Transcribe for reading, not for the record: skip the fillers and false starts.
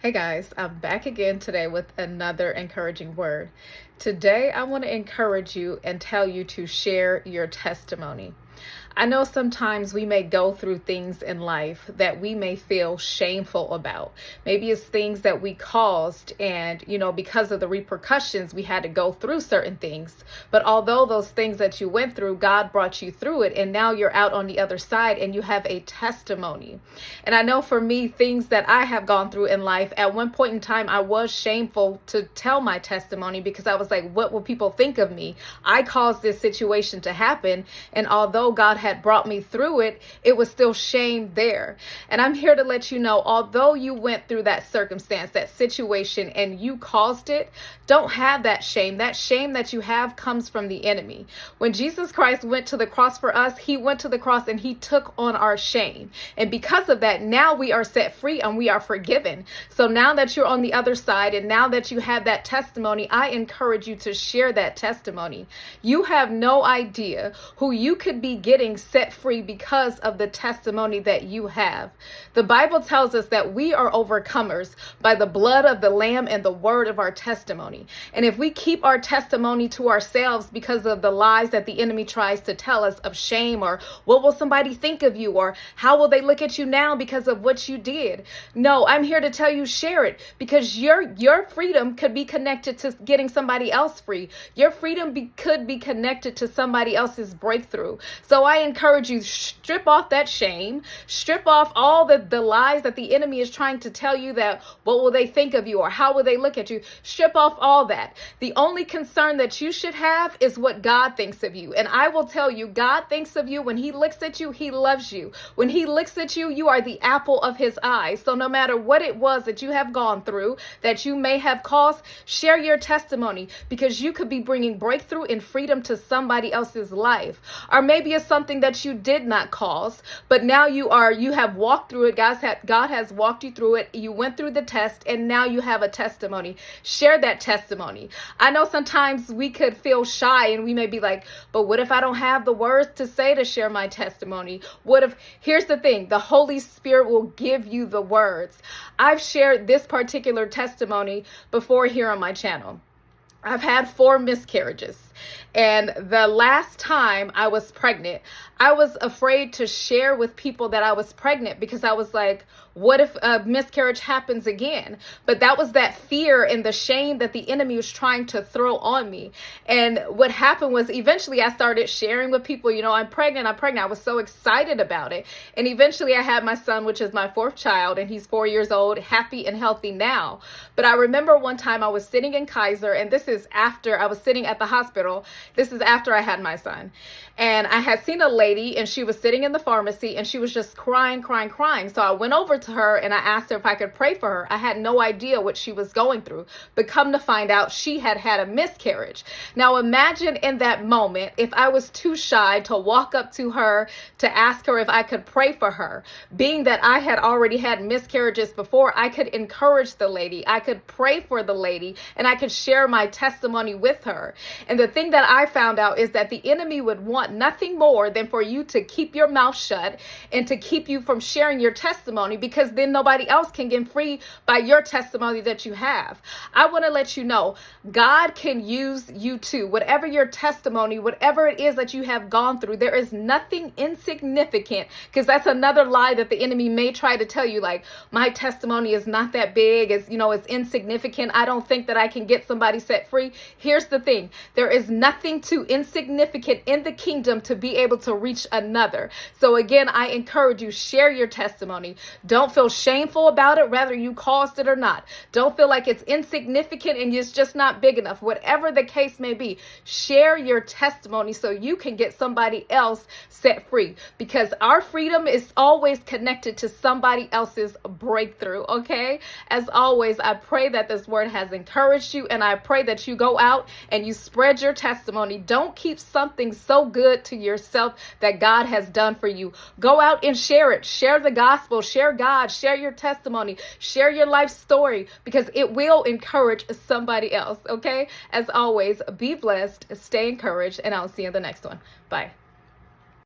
Hey guys, I'm back again today with another encouraging word. Today, I want to encourage you and tell you to share your testimony. I know sometimes we may go through things in life that we may feel shameful about. Maybe it's things that we caused, and because of the repercussions, we had to go through certain things. But although those things that you went through, God brought you through it, and now you're out on the other side and you have a testimony. And I know for me, things that I have gone through in life, at one point in time, I was shameful to tell my testimony because I was like, what will people think of me? I caused this situation to happen. And although God had brought me through it, it was still shame there. And I'm here to let you know, although you went through that circumstance, that situation, and you caused it, don't have that shame. That shame that you have comes from the enemy. When Jesus Christ went to the cross for us, he went to the cross and he took on our shame. And because of that, now we are set free and we are forgiven. So now that you're on the other side and now that you have that testimony, I encourage you to share that testimony. You have no idea who you could be getting set free because of the testimony that you have. The Bible tells us that we are overcomers by the blood of the Lamb and the word of our testimony. And if we keep our testimony to ourselves because of the lies that the enemy tries to tell us of shame, or what will somebody think of you, or how will they look at you now because of what you did? No, I'm here to tell you, share it, because your freedom could be connected to getting somebody else free. Your freedom could be connected to somebody else's breakthrough. So I encourage you, strip off that shame, strip off all the lies that the enemy is trying to tell you, that what will they think of you or how will they look at you. Strip off all that. The only concern that you should have is what God thinks of you. And I will tell you, God thinks of you. When he looks at you, he loves you. When he looks at you, you are the apple of his eye. So no matter what it was that you have gone through, that you may have caused, share your testimony, because you could be bringing breakthrough and freedom to somebody else's life. Or maybe it's something that you did not cause, but now you have walked through it. God has walked you through it. You went through the test and now you have a testimony. Share that testimony. I know sometimes we could feel shy and we may be like, but what if I don't have the words to say to share my testimony? Here's the thing, the Holy Spirit will give you the words. I've shared this particular testimony before here on my channel. I've had 4 miscarriages. And the last time I was pregnant, I was afraid to share with people that I was pregnant because I was like, what if a miscarriage happens again? But that was that fear and the shame that the enemy was trying to throw on me. And what happened was eventually I started sharing with people, I'm pregnant. I was so excited about it. And eventually I had my son, which is my 4th child, and he's 4 years old, happy and healthy now. But I remember one time I was sitting in Kaiser, and this is after I was sitting at the hospital. This is after I had my son. And I had seen a lady, and she was sitting in the pharmacy, and she was just crying. So I went over to her and I asked her if I could pray for her. I had no idea what she was going through, but come to find out, she had had a miscarriage. Now imagine in that moment, if I was too shy to walk up to her to ask her if I could pray for her. Being that I had already had miscarriages before, I could encourage the lady, I could pray for the lady, and I could share my testimony with her. And the thing that I found out is that the enemy would want nothing more than for you to keep your mouth shut and to keep you from sharing your testimony, because then nobody else can get free by your testimony that you have. I want to let you know, God can use you too. Whatever your testimony, whatever it is that you have gone through, there is nothing insignificant, because that's another lie that the enemy may try to tell you, like, my testimony is not that big, it's insignificant. I don't think that I can get somebody set free. Here's the thing, there is nothing too insignificant in the kingdom to be able to reach another. So again, I encourage you, share your testimony. Don't feel shameful about it, whether you caused it or not. Don't feel like it's insignificant and it's just not big enough. Whatever the case may be, share your testimony so you can get somebody else set free, because our freedom is always connected to somebody else's breakthrough. Okay? As always, I pray that this word has encouraged you, and I pray that you go out and you spread your testimony. Don't keep something so good to yourself that God has done for you. Go out and share it. Share the gospel, share God, share your testimony, share your life story, because it will encourage somebody else. Okay? As always, be blessed, stay encouraged, and I'll see you in the next one. Bye.